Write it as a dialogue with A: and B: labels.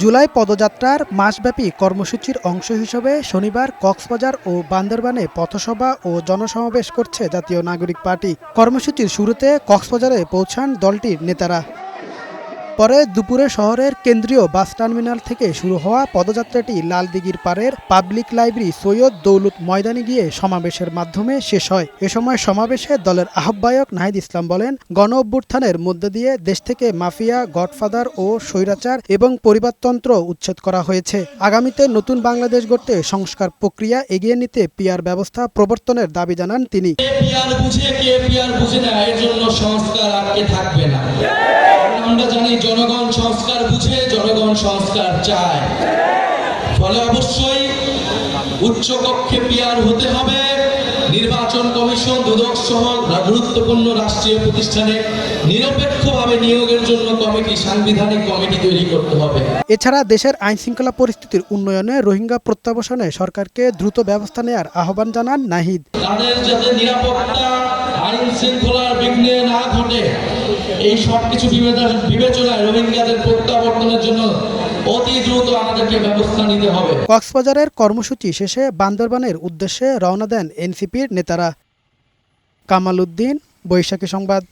A: জুলাই পদযাত্রার মাসব্যাপী কর্মসূচির অংশ হিসেবে শনিবার কক্সবাজার ও বান্দরবানে পথসভা ও জনসমাবেশ করছে জাতীয় নাগরিক পার্টি। কর্মসূচির শুরুতে কক্সবাজারে পৌঁছান দলটির নেতারা। পরে দুপুরে শহরের কেন্দ্রীয় বাস টার্মিনাল থেকে শুরু হওয়া পদযাত্রাটি লালদিঘির পাড়ের পাবলিক লাইব্রেরি সৈয়দ দৌলত ময়দানে গিয়ে সমাবেশের মাধ্যমে শেষ হয়। এ সময় সমাবেশে দলের আহ্বায়ক নাহিদ ইসলাম বলেন, গণ অভ্যুত্থানের মধ্য দিয়ে দেশ থেকে মাফিয়া, গডফাদার ও স্বৈরাচার এবং পরিবারতন্ত্র উচ্ছেদ করা হয়েছে। আগামীতে নতুন বাংলাদেশ গড়তে সংস্কার প্রক্রিয়া এগিয়ে নিতে পিআর ব্যবস্থা প্রবর্তনের দাবি জানান তিনি।
B: সংস্কার আটকে থাকবে না। আমরা জানি জনগণ সংস্কার বুঝে, জনগণ সংস্কার চায়। ফলে অবশ্যই উচ্চকক্ষে পিআর হতে হবে। নির্বাচন কমিশন, দুদক সহ গুরুত্বপূর্ণ রাষ্ট্রীয় প্রতিষ্ঠানে নিরপেক্ষভাবে নিয়োগের জন্য কমিটি, সাংবিধানিক কমিটি তৈরি করতে হবে।
A: এছাড়া দেশের আইন শৃঙ্খলা পরিস্থিতির উন্নয়নে রোহিঙ্গা প্রত্যাবাসনে সরকারকে দ্রুত ব্যবস্থা নেওয়ার আহ্বান জানান নাহিদ।
B: তাদের যাতে নিরাপত্তা, আইন শৃঙ্খলার বিঘ্নে না ঘটে, এই সবকিছু বিবেচনায় রোহিঙ্গাদের প্রত্যাবর্তনের জন্য অতি দ্রুত আমাদেরকে ব্যবস্থা নিতে হবে।
A: কক্সবাজারের কর্মসূচি শেষে বান্দরবানের উদ্দেশ্যে রওনা দেন এনসিপির নেতারা। কামাল উদ্দিন, বৈশাখী সংবাদ।